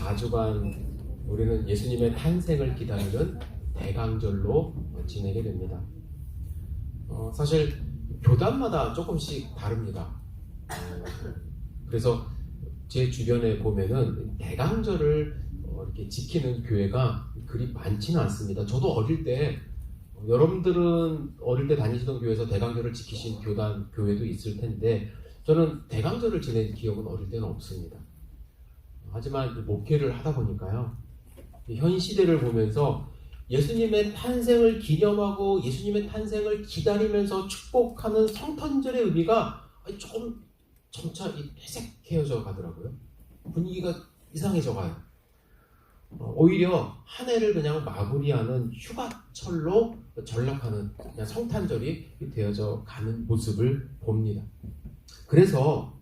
4주간 우리는 예수님의 탄생을 기다리는 대강절로 지내게 됩니다. 사실 교단마다 조금씩 다릅니다. 그래서 제 주변에 보면은 대강절을 이렇게 지키는 교회가 그리 많지는 않습니다. 저도 어릴 때, 여러분들은 어릴 때 다니시던 교회에서 대강절을 지키신 교단, 교회도 있을 텐데 저는 대강절을 지낸 기억은 어릴 때는 없습니다. 하지만 목회를 하다 보니까요, 현 시대를 보면서 예수님의 탄생을 기념하고 예수님의 탄생을 기다리면서 축복하는 성탄절의 의미가 조금 점차 회색해져 가더라고요. 분위기가 이상해져 가요. 오히려 한 해를 그냥 마무리하는 휴가철로 전락하는 그냥 성탄절이 되어져 가는 모습을 봅니다. 그래서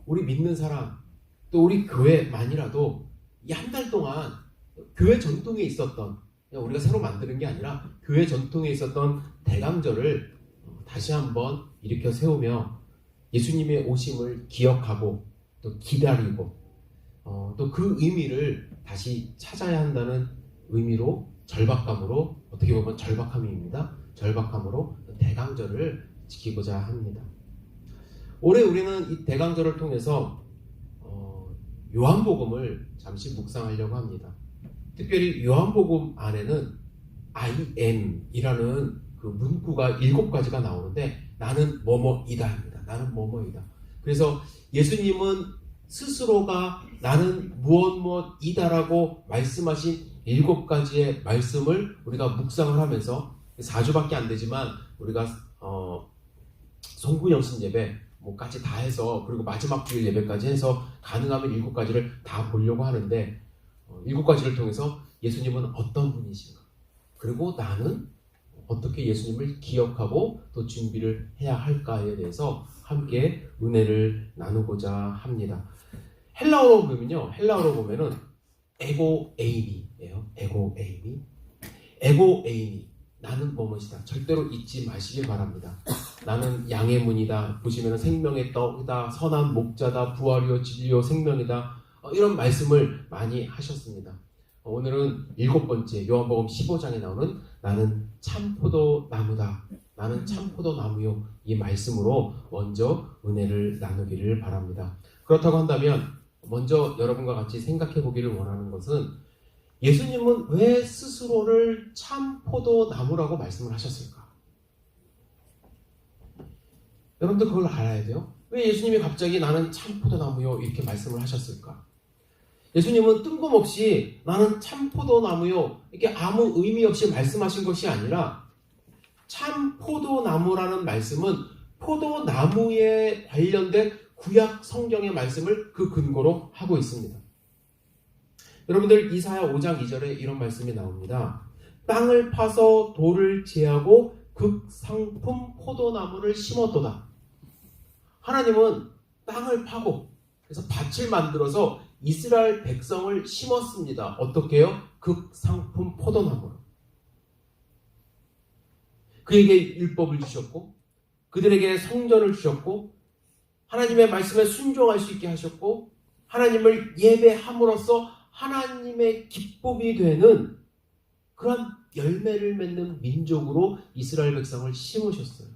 우리 믿는 사람, 또 우리 교회만이라도 이 한 달 동안 교회 전통에 있었던, 우리가 새로 만드는 게 아니라 교회 전통에 있었던 대강절을 다시 한번 일으켜 세우며 예수님의 오심을 기억하고 또 기다리고 또 그 의미를 다시 찾아야 한다는 의미로, 절박감으로, 어떻게 보면 절박함입니다. 절박함으로 대강절을 지키고자 합니다. 올해 우리는 이 대강절을 통해서 요한복음을 잠시 묵상하려고 합니다. 특별히 요한복음 안에는 I am이라는 그 문구가 7가지가 나오는데, 나는 뭐뭐이다입니다. 나는 뭐뭐이다. 그래서 예수님은 스스로가 나는 무엇이다라고 말씀하신 7가지의 말씀을 우리가 묵상을 하면서 4주밖에 안 되지만 우리가 송구영신 예배 까지 다 해서, 그리고 마지막 주일 예배까지 해서 가능하면 7가지를 다 보려고 하는데, 7가지를 통해서 예수님은 어떤 분이신가, 그리고 나는 어떻게 예수님을 기억하고 또 준비를 해야 할까에 대해서 함께 은혜를 나누고자 합니다. 헬라어로 보면은 에고 에이미예요. 에고 에이미. 에고 에이미. 나는 뭐뭐이다. 절대로 잊지 마시길 바랍니다. 나는 양의 문이다. 보시면 생명의 떡이다. 선한 목자다. 부활이요 진리요 생명이다. 이런 말씀을 많이 하셨습니다. 오늘은 7번째 요한복음 15장에 나오는 나는 참포도 나무다. 나는 참포도 나무요. 이 말씀으로 먼저 은혜를 나누기를 바랍니다. 그렇다고 한다면 먼저 여러분과 같이 생각해 보기를 원하는 것은, 예수님은 왜 스스로를 참포도 나무라고 말씀을 하셨을까? 여러분들 그걸 알아야 돼요. 왜 예수님이 갑자기 나는 참포도 나무요 이렇게 말씀을 하셨을까? 예수님은 뜬금없이 나는 참포도 나무요 이렇게 아무 의미 없이 말씀하신 것이 아니라, 참포도나무라는 말씀은 포도나무에 관련된 구약 성경의 말씀을 그 근거로 하고 있습니다. 여러분들 이사야 5장 2절에 이런 말씀이 나옵니다. 땅을 파서 돌을 제하고 극상품 포도나무를 심었도다. 하나님은 땅을 파고 그래서 밭을 만들어서 이스라엘 백성을 심었습니다. 어떻게 해요? 극상품 포도나무로. 그에게 율법을 주셨고, 그들에게 성전을 주셨고, 하나님의 말씀에 순종할 수 있게 하셨고, 하나님을 예배함으로써 하나님의 기쁨이 되는 그런 열매를 맺는 민족으로 이스라엘 백성을 심으셨어요.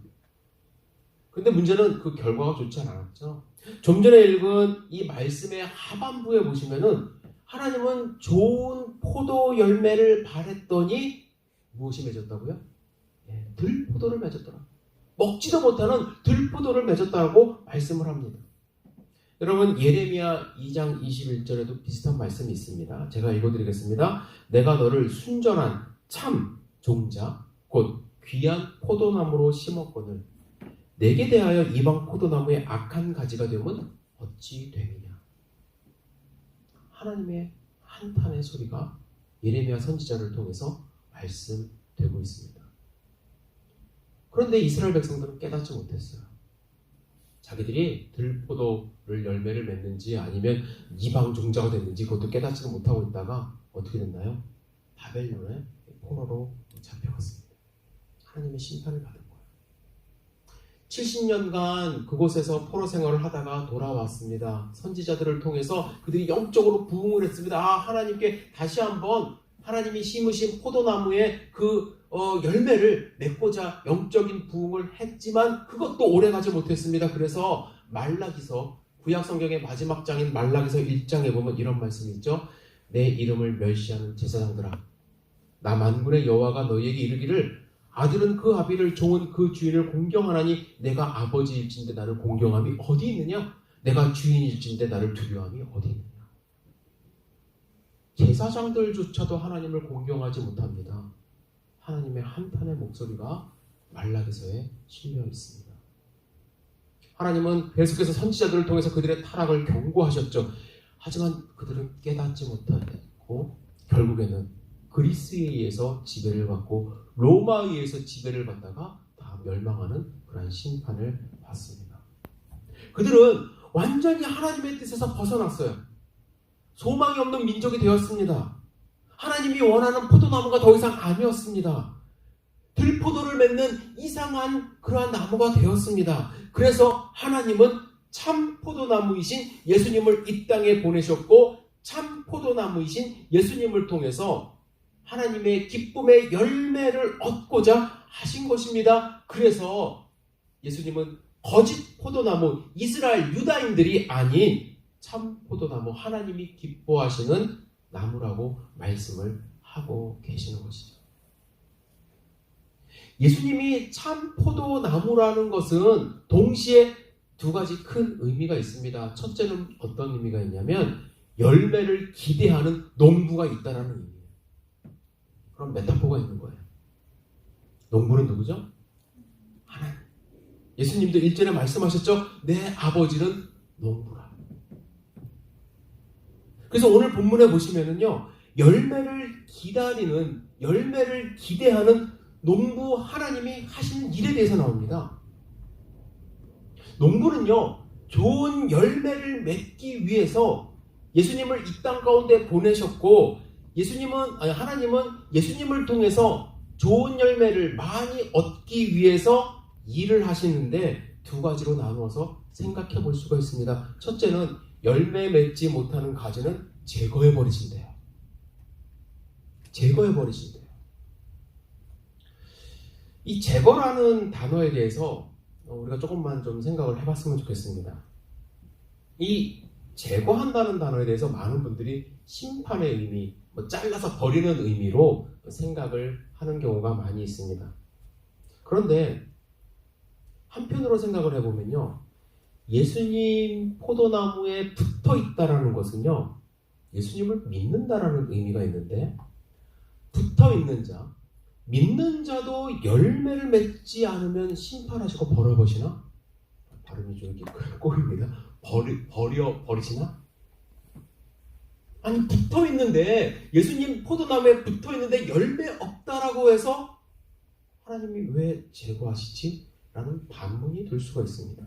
근데 문제는 그 결과가 좋지 않았죠. 좀 전에 읽은 이 말씀의 하반부에 보시면은, 하나님은 좋은 포도 열매를 바랬더니 무엇이 맺었다고요? 들포도를 맺었더라. 먹지도 못하는 들포도를 맺었다고 말씀을 합니다. 여러분, 예레미야 2장 21절에도 비슷한 말씀이 있습니다. 제가 읽어드리겠습니다. 내가 너를 순전한 참 종자 곧 귀한 포도나무로 심었거늘 내게 대하여 이방 포도나무의 악한 가지가 되면 어찌 되느냐. 하나님의 한탄의 소리가 예레미야 선지자를 통해서 말씀되고 있습니다. 그런데 이스라엘 백성들은 깨닫지 못했어요. 자기들이 들포도를 열매를 맺는지 아니면 이방 종자가 됐는지 그것도 깨닫지도 못하고 있다가 어떻게 됐나요? 바벨론의 포로로 잡혀갔습니다. 하나님의 심판을 받은 거예요. 70년간 그곳에서 포로 생활을 하다가 돌아왔습니다. 선지자들을 통해서 그들이 영적으로 부흥을 했습니다. 하나님께 다시 한번 하나님이 심으신 포도나무의 그 열매를 맺고자 영적인 부흥을 했지만 그것도 오래가지 못했습니다. 그래서 말라기서, 구약성경의 마지막 장인 말라기서 1장에 보면 이런 말씀이 있죠. 내 이름을 멸시하는 제사장들아, 나 만군의 여호와가 너희에게 이르기를 아들은 그 아비를, 종은 그 주인을 공경하나니 내가 아버지일진데 나를 공경함이 어디 있느냐? 내가 주인일진데 나를 두려움이 어디 있느냐? 제사장들조차도 하나님을 공경하지 못합니다. 하나님의 한탄의 목소리가 말라기서에 실려 있습니다. 하나님은 계속해서 선지자들을 통해서 그들의 타락을 경고하셨죠. 하지만 그들은 깨닫지 못하고 결국에는 그리스에 의해서 지배를 받고 로마에 의해서 지배를 받다가 다 멸망하는 그런 심판을 받습니다. 그들은 완전히 하나님의 뜻에서 벗어났어요. 소망이 없는 민족이 되었습니다. 하나님이 원하는 포도나무가 더 이상 아니었습니다. 들포도를 맺는 이상한 그러한 나무가 되었습니다. 그래서 하나님은 참 포도나무이신 예수님을 이 땅에 보내셨고 참 포도나무이신 예수님을 통해서 하나님의 기쁨의 열매를 얻고자 하신 것입니다. 그래서 예수님은 거짓 포도나무, 이스라엘 유다인들이 아닌 참 포도나무, 하나님이 기뻐하시는 나무라고 말씀을 하고 계시는 것이죠. 예수님이 참 포도나무라는 것은 동시에 두 가지 큰 의미가 있습니다. 첫째는 어떤 의미가 있냐면 열매를 기대하는 농부가 있다는 의미예요. 그런 메타포가 있는 거예요. 농부는 누구죠? 하나님. 예수님도 1절에 말씀하셨죠? 내 아버지는 농부라. 그래서 오늘 본문에 보시면은요, 열매를 기다리는, 열매를 기대하는 농부 하나님이 하시는 일에 대해서 나옵니다. 농부는요, 좋은 열매를 맺기 위해서 예수님을 이 땅 가운데 보내셨고, 하나님은 예수님을 통해서 좋은 열매를 많이 얻기 위해서 일을 하시는데 두 가지로 나누어서 생각해 볼 수가 있습니다. 첫째는 열매 맺지 못하는 가지는 제거해 버리신대요. 제거해 버리신대요. 이 제거라는 단어에 대해서 우리가 조금만 좀 생각을 해봤으면 좋겠습니다. 이 제거한다는 단어에 대해서 많은 분들이 심판의 의미, 잘라서 버리는 의미로 생각을 하는 경우가 많이 있습니다. 그런데 한편으로 생각을 해보면요, 예수님 포도나무에 붙어 있다라는 것은요, 예수님을 믿는다라는 의미가 있는데, 붙어 있는 자, 믿는 자도 열매를 맺지 않으면 심판하시고 버려버리시나? 발음이 좀 이렇게 꼬입니다. 버리시나? 아니, 붙어 있는데, 예수님 포도나무에 붙어 있는데 열매 없다라고 해서 하나님이 왜 제거하시지? 라는 반문이 될 수가 있습니다.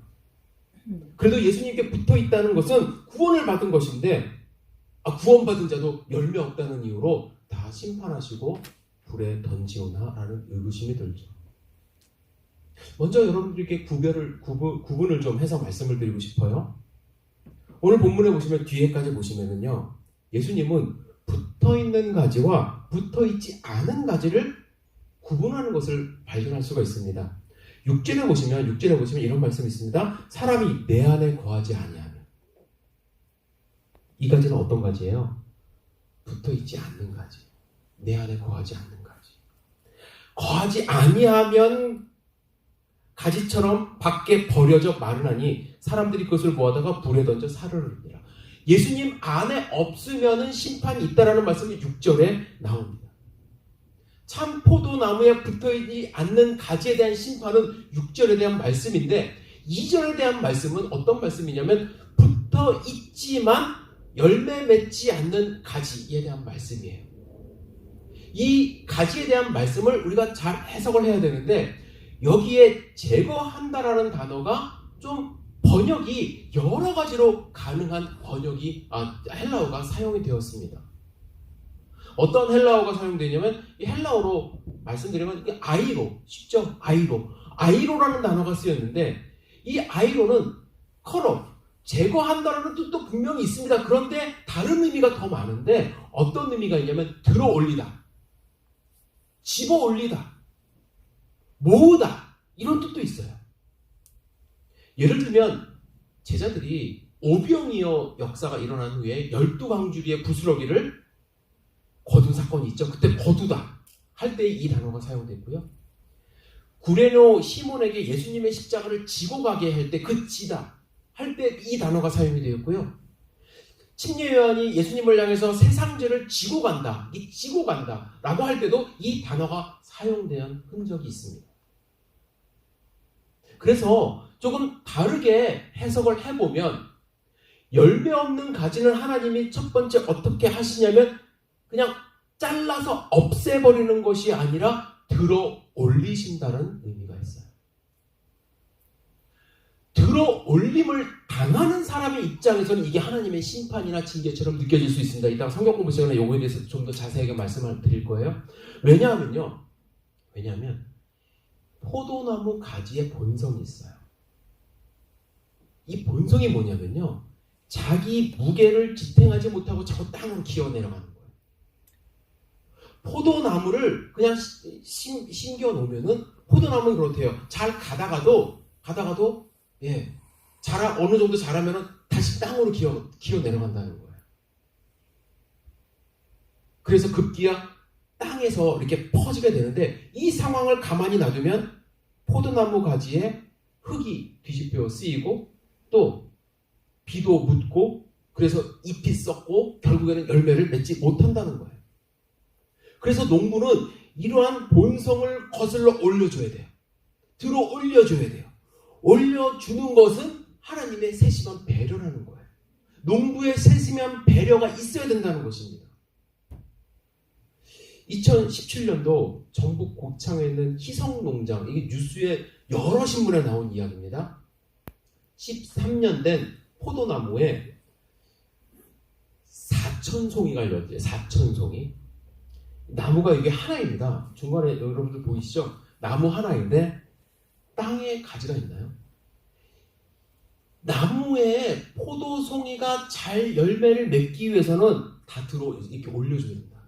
그래도 예수님께 붙어 있다는 것은 구원을 받은 것인데, 구원받은 자도 열매 없다는 이유로 다 심판하시고 불에 던지오나? 라는 의구심이 들죠. 먼저 여러분들께 구분을 좀 해서 말씀을 드리고 싶어요. 오늘 본문에 보시면 뒤에까지 보시면은요, 예수님은 붙어있는 가지와 붙어있지 않은 가지를 구분하는 것을 발견할 수가 있습니다. 6절에 보시면 이런 말씀이 있습니다. 사람이 내 안에 거하지 아니하면. 이 가지는 어떤 가지예요? 붙어있지 않는 가지. 내 안에 거하지 않는 가지. 거하지 아니하면 가지처럼 밖에 버려져 마르나니 사람들이 그것을 모아다가 불에 던져 살을 흐릅니다. 예수님 안에 없으면은 심판이 있다라는 말씀이 6절에 나옵니다. 참 포도나무에 붙어있지 않는 가지에 대한 심판은 6절에 대한 말씀인데, 2절에 대한 말씀은 어떤 말씀이냐면 붙어있지만 열매 맺지 않는 가지에 대한 말씀이에요. 이 가지에 대한 말씀을 우리가 잘 해석을 해야 되는데, 여기에 제거한다라는 단어가 좀 번역이 여러 가지로 가능한 헬라어가 사용이 되었습니다. 어떤 헬라어가 사용되냐면, 이 헬라어로 말씀드리면 아이로, 쉽죠? 아이로. 아이로라는 단어가 쓰였는데 이 아이로는 컬업, 제거한다라는 뜻도 분명히 있습니다. 그런데 다른 의미가 더 많은데 어떤 의미가 있냐면 들어 올리다, 집어 올리다, 모으다 이런 뜻도 있어요. 예를 들면 제자들이 오병이어 역사가 일어난 후에 12광주리의 부스러기를 거둔 사건이 있죠. 그때 거두다 할 때 이 단어가 사용됐고요. 구레노 시몬에게 예수님의 십자가를 지고 가게 할 때 그 지다 할 때 이 단어가 사용이 되었고요. 침례 요한이 예수님을 향해서 세상죄를 지고 간다, 이 지고 간다 라고 할 때도 이 단어가 사용된 흔적이 있습니다. 그래서 조금 다르게 해석을 해보면 열매 없는 가지는 하나님이 첫 번째 어떻게 하시냐면 그냥 잘라서 없애버리는 것이 아니라 들어 올리신다는 의미가 있어요. 들어 올림을 당하는 사람의 입장에서는 이게 하나님의 심판이나 징계처럼 느껴질 수 있습니다. 이따가 성경 공부 시간에 요거에 대해서 좀 더 자세하게 말씀을 드릴 거예요. 왜냐하면 포도나무 가지에 본성이 있어요. 이 본성이 뭐냐면요, 자기 무게를 지탱하지 못하고 자꾸 땅으로 기어 내려가는 거예요. 포도나무를 그냥 심겨 놓으면은 포도나무는 그렇대요. 잘 가다가도 어느 정도 자라면은 다시 땅으로 기어 내려간다는 거예요. 그래서 급기야 땅에서 이렇게 퍼지게 되는데 이 상황을 가만히 놔두면 포도나무 가지에 흙이 뒤집혀 쓰이고 또 비도 묻고 그래서 잎이 썩고 결국에는 열매를 맺지 못한다는 거예요. 그래서 농부는 이러한 본성을 거슬러 올려줘야 돼요. 들어 올려줘야 돼요. 올려주는 것은 하나님의 세심한 배려라는 거예요. 농부의 세심한 배려가 있어야 된다는 것입니다. 2017년도 전북 고창에 있는 희성농장, 이게 뉴스에 여러 신문에 나온 이야기입니다. 13년 된 포도나무에 4,000송이가 열렸대요. 4,000송이. 나무가 이게 하나입니다. 중간에 여러분들 보이시죠? 나무 하나인데 땅에 가지가 있나요? 나무에 포도송이가 잘 열매를 맺기 위해서는 다 들어 이렇게 올려줘야 된다.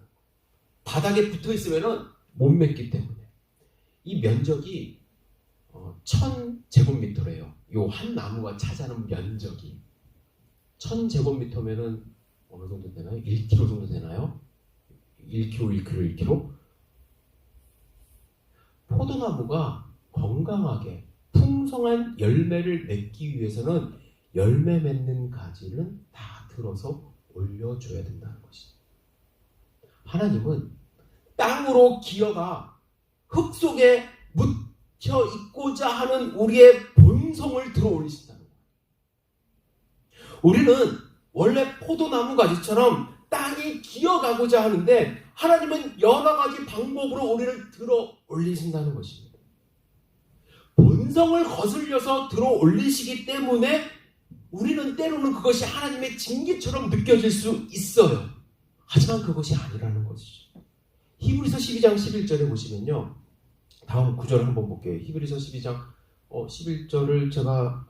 바닥에 붙어 있으면은 못 맺기 때문에. 이 면적이 1,000제곱미터래요. 요 한 나무가 차지하는 면적이 1,000제곱미터면은 어느 정도 되나요? 1km 정도 되나요? 1km. 포도나무가 건강하게 풍성한 열매를 맺기 위해서는 열매 맺는 가지는 다 들어서 올려줘야 된다는 것입니다. 하나님은 땅으로 기어가 흙 속에 묻혀 있고자 하는 우리의 본성을 들어 올리신다는 거예요. 우리는 원래 포도나무 가지처럼 땅이 기어가고자 하는데 하나님은 여러 가지 방법으로 우리를 들어 올리신다는 것입니다. 본성을 거슬려서 들어 올리시기 때문에 우리는 때로는 그것이 하나님의 징계처럼 느껴질 수 있어요. 하지만 그것이 아니라는 것이죠. 히브리서 12장 11절에 보시면요. 다음 구절 한번 볼게요. 히브리서 12장 11절을 제가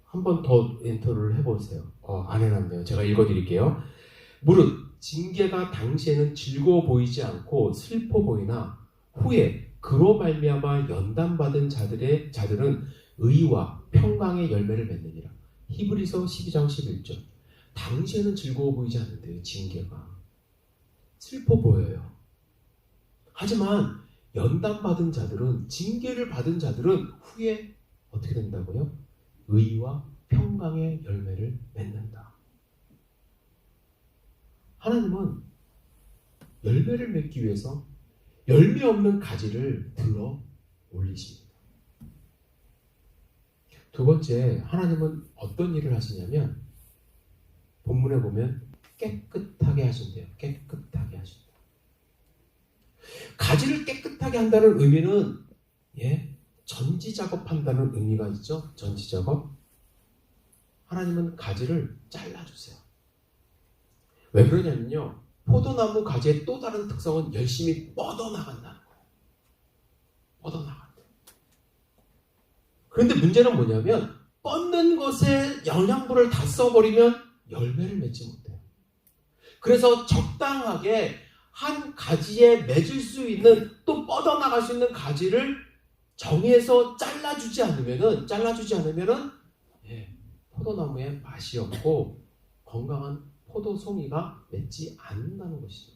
한 번 더 엔터를 해보세요. 안 해놨네요. 제가 읽어드릴게요. 무릇 징계가 당시에는 즐거워 보이지 않고 슬퍼 보이나 후에 그로 말미암아 연단받은 자들은 의와 평강의 열매를 맺느니라. 히브리서 12장 11절. 당시에는 즐거워 보이지 않는데요. 징계가 슬퍼 보여요. 하지만 연단받은 자들은, 징계를 받은 자들은 후에 어떻게 된다고요? 의와 평강의 열매를 맺는다. 하나님은 열매를 맺기 위해서 열매 없는 가지를 들어 올리십니다. 두 번째, 하나님은 어떤 일을 하시냐면 본문에 보면 깨끗하게 하신대요. 깨끗하게 하신다. 가지를 깨끗하게 한다는 의미는 전지 작업한다는 의미가 있죠. 전지 작업. 하나님은 가지를 잘라주세요. 왜 그러냐면요, 포도나무 가지의 또 다른 특성은 열심히 뻗어나간다는 거예요. 뻗어나간다. 그런데 문제는 뭐냐면 뻗는 것에 영양분을 다 써버리면 열매를 맺지 못해요. 그래서 적당하게 한 가지에 맺을 수 있는, 또 뻗어나갈 수 있는 가지를 정해서 잘라주지 않으면은 포도나무에 맛이 없고 건강한 포도송이가 맺지 않는다는 것이죠.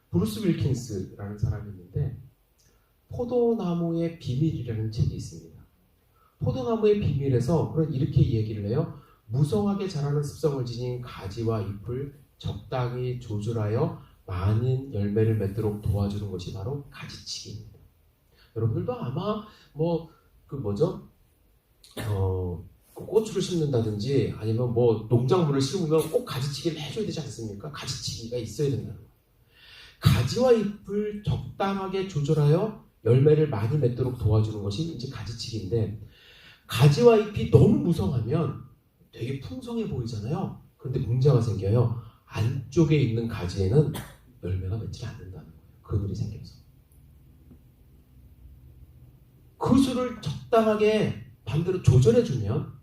브루스 윌킨스라는 사람이 있는데 포도나무의 비밀이라는 책이 있습니다. 포도나무의 비밀에서 이렇게 얘기를 해요. 무성하게 자라는 습성을 지닌 가지와 잎을 적당히 조절하여 많은 열매를 맺도록 도와주는 것이 바로 가지치기입니다. 여러분들도 아마 고추를 심는다든지 아니면 농작물을 심으면 꼭 가지치기를 해줘야 되지 않습니까? 가지치기가 있어야 된다는 거예요. 가지와 잎을 적당하게 조절하여 열매를 많이 맺도록 도와주는 것이 이제 가지치기인데, 가지와 잎이 너무 무성하면 되게 풍성해 보이잖아요. 그런데 문제가 생겨요. 안쪽에 있는 가지에는 열매가 맺지 않는다는 거예요. 그늘이 생겨서. 그 수를 적당하게 반대로 조절해주면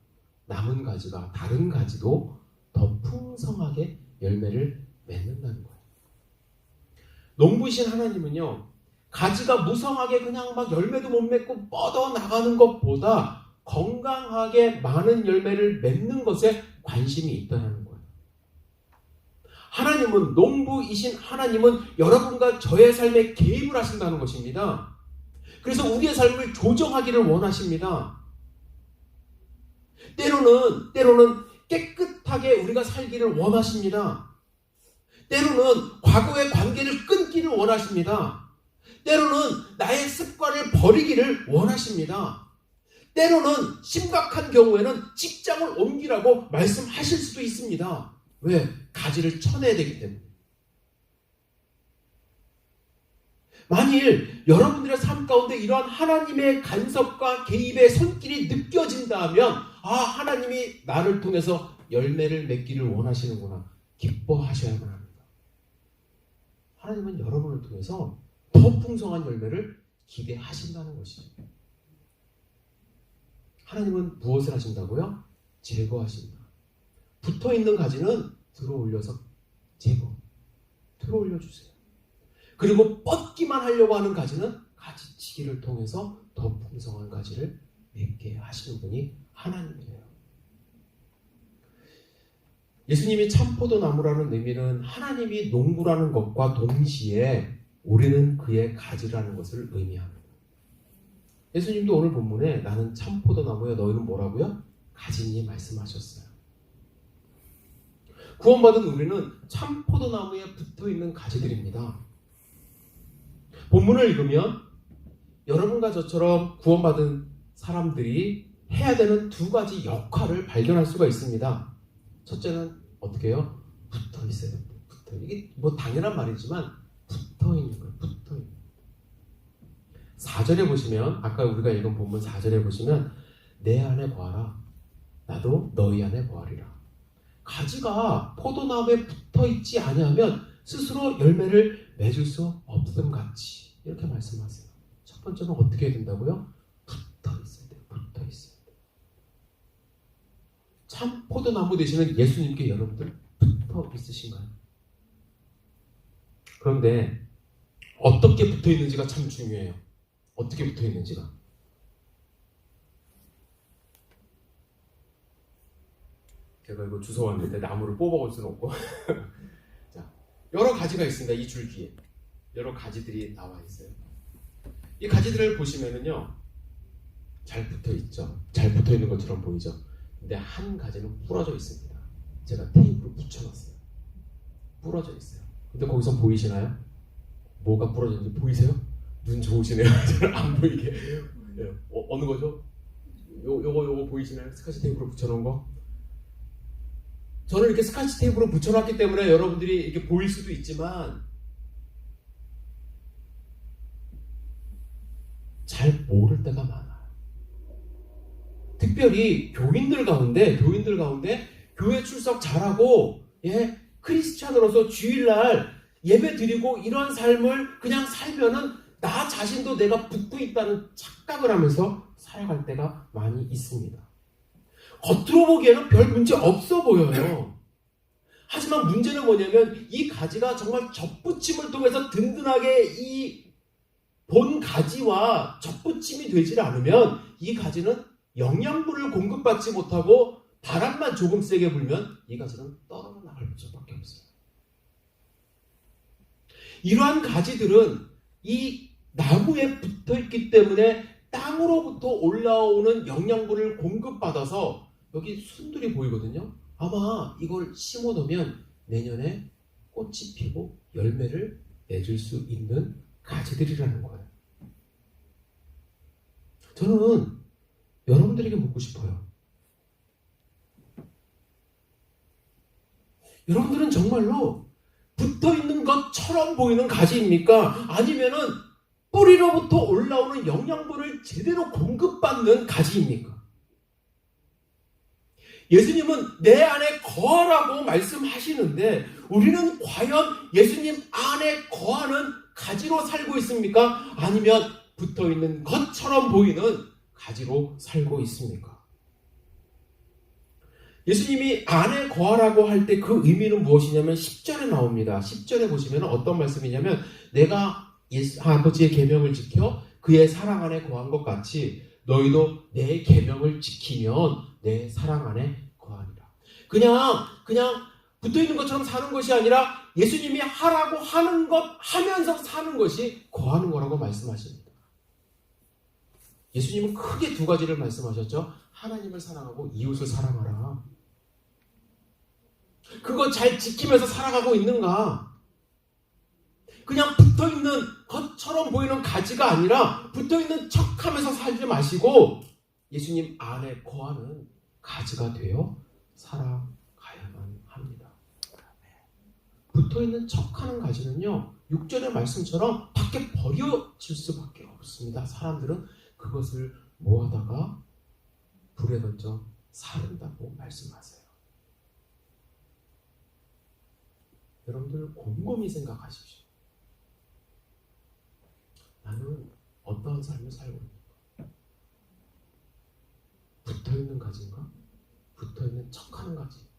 남은 가지가, 다른 가지도 더 풍성하게 열매를 맺는다는 거예요. 농부이신 하나님은요, 가지가 무성하게 그냥 막 열매도 못 맺고 뻗어나가는 것보다 건강하게 많은 열매를 맺는 것에 관심이 있다는 거예요. 하나님은, 농부이신 하나님은 여러분과 저의 삶에 개입을 하신다는 것입니다. 그래서 우리의 삶을 조정하기를 원하십니다. 때로는 깨끗하게 우리가 살기를 원하십니다. 때로는 과거의 관계를 끊기를 원하십니다. 때로는 나의 습관을 버리기를 원하십니다. 때로는 심각한 경우에는 직장을 옮기라고 말씀하실 수도 있습니다. 왜? 가지를 쳐내야 되기 때문에. 만일 여러분들의 삶 가운데 이러한 하나님의 간섭과 개입의 손길이 느껴진다면, 하나님이 나를 통해서 열매를 맺기를 원하시는구나, 기뻐하셔야만 합니다. 하나님은 여러분을 통해서 더 풍성한 열매를 기대하신다는 것이죠. 하나님은 무엇을 하신다고요? 제거하신다. 붙어있는 가지는 들어올려서 들어올려주세요. 그리고 뻗기만 하려고 하는 가지는 가지치기를 통해서 더 풍성한 가지를 맺게 하시는 분이 하나님이에요. 예수님이 참포도나무라는 의미는 하나님이 농부라는 것과 동시에 우리는 그의 가지라는 것을 의미합니다. 예수님도 오늘 본문에 나는 참포도나무야, 너희는 뭐라고요? 가지니 말씀하셨어요. 구원받은 우리는 참포도나무에 붙어있는 가지들입니다. 본문을 읽으면 여러분과 저처럼 구원받은 사람들이 해야 되는 두 가지 역할을 발견할 수가 있습니다. 첫째는 어떻게 해요? 붙어 있어야 됩니다. 이게 당연한 말이지만 붙어 있는 거예요. 붙어 있는. 4절에 보시면, 아까 우리가 읽은 본문 4절에 보시면 내 안에 거하라, 나도 너희 안에 거하리라. 가지가 포도나무에 붙어 있지 아니하면 스스로 열매를 맺을 수 없음 같이, 이렇게 말씀하세요. 첫 번째는 어떻게 해야 된다고요? 붙어 있어야 돼요. 붙어 있어야 돼요. 참 포도나무 되시는 예수님께 여러분들 붙어 있으신가요? 그런데 어떻게 붙어 있는지가 참 중요해요. 어떻게 붙어 있는지가. 제가 이거 주워왔는데 나무를 뽑아올 수는 없고 자, 여러 가지가 있습니다. 이 줄기에 여러 가지들이 나와 있어요. 이 가지들을 보시면은요, 잘 붙어 있죠. 잘 붙어 있는 것처럼 보이죠. 근데 한 가지는 부러져 있습니다. 제가 테이프로 붙여놨어요. 부러져 있어요. 근데 거기서 보이시나요? 뭐가 부러졌는지 보이세요? 눈 좋으시네요. 안 보이게. 어느 거죠? 요거 보이시나요? 스카치 테이프로 붙여놓은 거? 저는 이렇게 스카치 테이프로 붙여놨기 때문에 여러분들이 이렇게 보일 수도 있지만 잘 모를 때가 많아요. 특별히 교인들 가운데 교회 출석 잘하고 크리스찬으로서 주일날 예배 드리고 이런 삶을 그냥 살면은 나 자신도 내가 붙고 있다는 착각을 하면서 살아갈 때가 많이 있습니다. 겉으로 보기에는 별 문제 없어 보여요. 하지만 문제는 뭐냐면 이 가지가 정말 접붙임을 통해서 든든하게 이 본 가지와 접붙임이 되질 않으면 이 가지는 영양분을 공급받지 못하고 바람만 조금 세게 불면 이 가지는 떨어져 나갈 수밖에 없어요. 이러한 가지들은 이 나무에 붙어 있기 때문에 땅으로부터 올라오는 영양분을 공급받아서 여기 순들이 보이거든요. 아마 이걸 심어 놓으면 내년에 꽃이 피고 열매를 맺을 수 있는 가지들이라는 거예요. 저는 여러분들에게 묻고 싶어요. 여러분들은 정말로 붙어있는 것처럼 보이는 가지입니까? 아니면은 뿌리로부터 올라오는 영양분을 제대로 공급받는 가지입니까? 예수님은 내 안에 거하라고 말씀하시는데 우리는 과연 예수님 안에 거하는 가지로 살고 있습니까? 아니면 붙어있는 것처럼 보이는 가지로 살고 있습니까? 예수님이 안에 거하라고 할 때 그 의미는 무엇이냐면 10절에 나옵니다. 10절에 보시면 어떤 말씀이냐면 내가 아버지의 계명을 지켜 그의 사랑 안에 거한 것 같이 너희도 내 계명을 지키면 내 사랑 안에 거하리라. 그냥 붙어있는 것처럼 사는 것이 아니라 예수님이 하라고 하는 것 하면서 사는 것이 거하는 거라고 말씀하십니다. 예수님은 크게 두 가지를 말씀하셨죠. 하나님을 사랑하고 이웃을 사랑하라. 그거 잘 지키면서 살아가고 있는가? 그냥 붙어있는 것처럼 보이는 가지가 아니라 붙어있는 척하면서 살지 마시고 예수님 안에 거하는 가지가 되어 살아가야만 합니다. 붙어있는 척하는 가지는요 6절의 말씀처럼 밖에 버려질 수밖에 없습니다. 사람들은 그것을 모아다가 불에 던져 사른다고 말씀하세요. 여러분들 곰곰이 생각하십시오. 나는 어떠한 삶을 살고 있는가? 붙어있는 가지인가? 붙어있는 척하는 가지인가?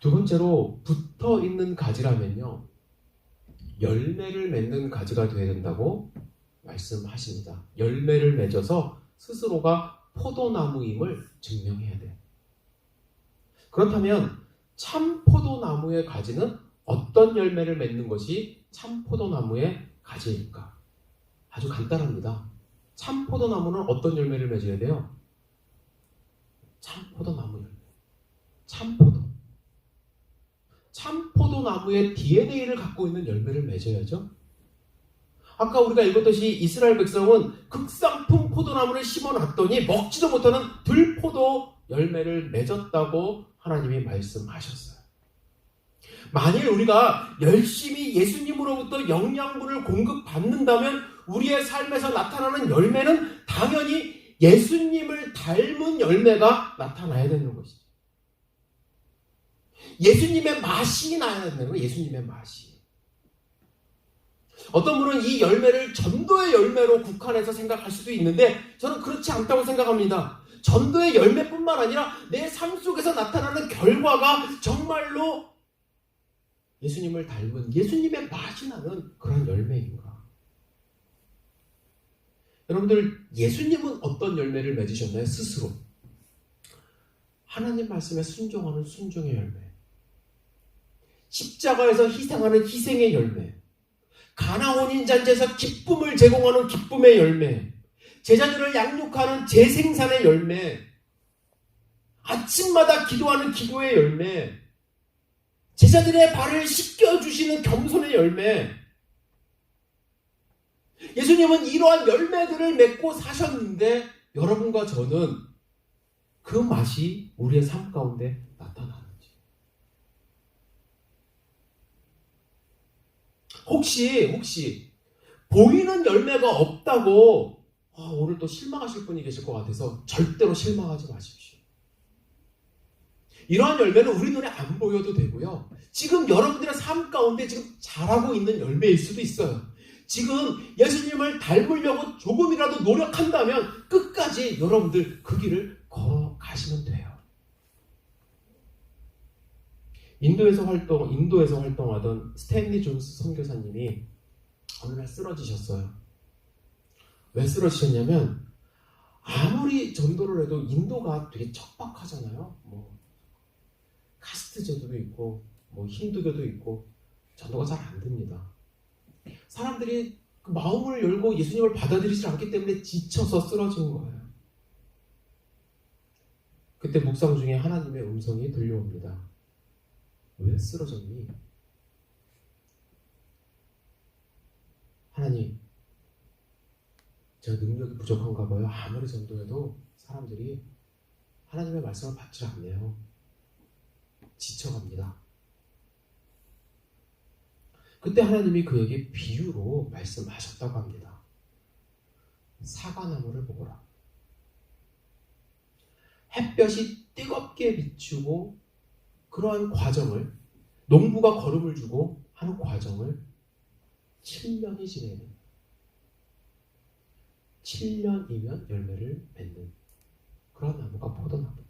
두 번째로 붙어있는 가지라면요 열매를 맺는 가지가 되어야 된다고 말씀하십니다. 열매를 맺어서 스스로가 포도나무임을 증명해야 돼요. 그렇다면 참 포도나무의 가지는 어떤 열매를 맺는 것이 참 포도나무의 가지일까? 아주 간단합니다. 참 포도나무는 어떤 열매를 맺어야 돼요? 참 포도나무 열매. 참포도. 참 포도나무의 DNA를 갖고 있는 열매를 맺어야죠. 아까 우리가 읽었듯이 이스라엘 백성은 극상품 포도나무를 심어놨더니 먹지도 못하는 들포도 열매를 맺었다고 하나님이 말씀하셨어요. 만일 우리가 열심히 예수님으로부터 영양분을 공급받는다면 우리의 삶에서 나타나는 열매는 당연히 예수님을 닮은 열매가 나타나야 되는 것이죠. 예수님의 맛이 나야 되는 거예요. 예수님의 맛이. 어떤 분은 이 열매를 전도의 열매로 국한해서 생각할 수도 있는데 저는 그렇지 않다고 생각합니다. 전도의 열매뿐만 아니라 내 삶 속에서 나타나는 결과가 정말로 예수님을 닮은 예수님의 맛이 나는 그런 열매인가? 여러분들 예수님은 어떤 열매를 맺으셨나요? 스스로. 하나님 말씀에 순종하는 순종의 열매. 십자가에서 희생하는 희생의 열매. 가나 혼인잔치에서 기쁨을 제공하는 기쁨의 열매. 제자들을 양육하는 재생산의 열매. 아침마다 기도하는 기도의 열매. 제자들의 발을 씻겨주시는 겸손의 열매. 예수님은 이러한 열매들을 맺고 사셨는데 여러분과 저는 그 맛이 우리의 삶 가운데 나타나는지. 혹시 보이는 열매가 없다고 오늘 또 실망하실 분이 계실 것 같아서 절대로 실망하지 마십시오. 이러한 열매는 우리 눈에 안 보여도 되고요. 지금 여러분들의 삶 가운데 가운데 지금 자라고 있는 열매일 수도 있어요. 지금 예수님을 닮으려고 조금이라도 노력한다면 끝까지 여러분들 그 길을 걸어가시면 돼요. 인도에서 활동하던 스탠리 존스 선교사님이 어느 날 쓰러지셨어요. 왜 쓰러지셨냐면 아무리 전도를 해도 인도가 되게 척박하잖아요. 카스트 제도도 있고 힌두교도 있고 전도가 잘 안 됩니다. 사람들이 그 마음을 열고 예수님을 받아들이지 않기 때문에 지쳐서 쓰러지는 거예요. 그때 묵상 중에 하나님의 음성이 들려옵니다. 왜 쓰러졌니? 하나님, 제가 능력이 부족한가 봐요. 아무리 전도해도 사람들이 하나님의 말씀을 받지 않네요. 지쳐갑니다. 그때 하나님이 그에게 비유로 말씀하셨다고 합니다. 사과나무를 보거라. 햇볕이 뜨겁게 비추고 그러한 과정을, 농부가 거름을 주고 하는 과정을 7년이 지내는, 7년이면 열매를 맺는 그런 나무가 포도나무다.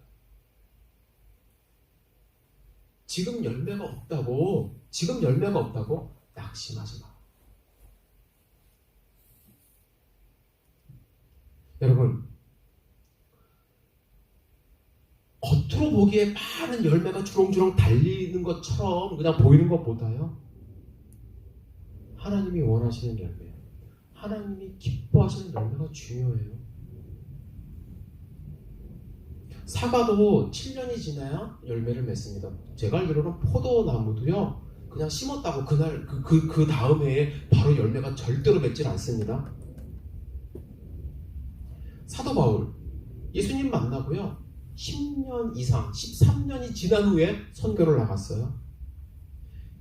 지금 열매가 없다고 낙심하지 마. 여러분, 겉으로 보기에 많은 열매가 주렁주렁 달리는 것처럼 그냥 보이는 것보다요, 하나님이 원하시는 열매, 하나님이 기뻐하시는 열매가 중요해요. 사과도 7년이 지나야 열매를 맺습니다. 제가 알기로는 포도나무도요, 그냥 심었다고 그날 그 다음 해에 바로 열매가 절대로 맺질 않습니다. 사도 바울, 예수님 만나고요, 10년 이상, 13년이 지난 후에 선교를 나갔어요.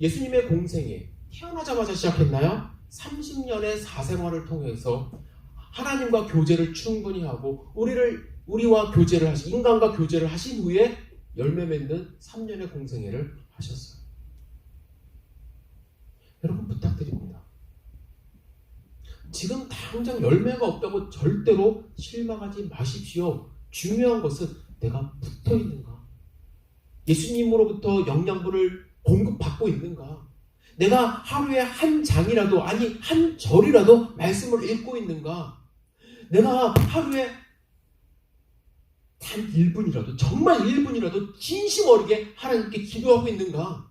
예수님의 공생에 태어나자마자 시작했나요? 30년의 사생활을 통해서 하나님과 교제를 충분히 하고 우리와 교제를 하신, 인간과 교제를 하신 후에 열매 맺는 3년의 공생애를 하셨어요. 여러분, 부탁드립니다. 지금 당장 열매가 없다고 절대로 실망하지 마십시오. 중요한 것은 내가 붙어 있는가? 예수님으로부터 영양분을 공급받고 있는가? 내가 하루에 한 장이라도, 아니 한 절이라도 말씀을 읽고 있는가? 내가 하루에 단 1분이라도, 정말 1분이라도 진심 어리게 하나님께 기도하고 있는가?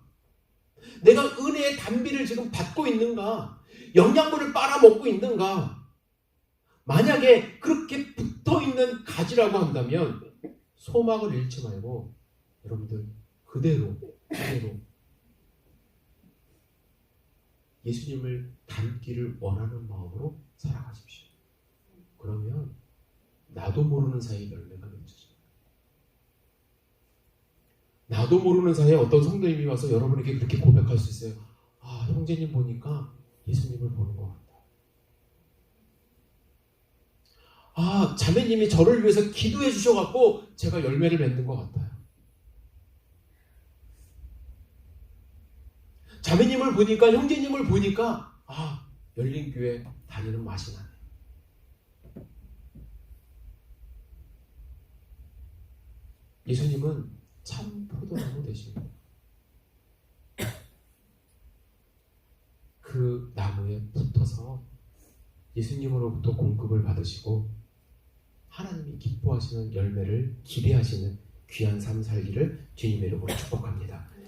내가 은혜의 단비를 지금 받고 있는가? 영양분을 빨아먹고 있는가? 만약에 그렇게 붙어있는 가지라고 한다면 소망을 잃지 말고 여러분들 그대로 예수님을 닮기를 원하는 마음으로 살아가십시오. 그러면 나도 모르는 사이에 열매가 맺혀져요. 나도 모르는 사이에 어떤 성도님이 와서 여러분에게 그렇게 고백할 수 있어요. 아, 형제님 보니까 예수님을 보는 것 같다. 아, 자매님이 저를 위해서 기도해 주셔갖고 제가 열매를 맺는 것 같아요. 자매님을 보니까, 형제님을 보니까 열린 교회 다니는 맛이 나네. 예수님은 참 포도나무 되십니다. 그 나무에 붙어서 예수님으로부터 공급을 받으시고 하나님이 기뻐하시는 열매를 기대하시는 귀한 삶 살기를 주님의 이름으로 축복합니다.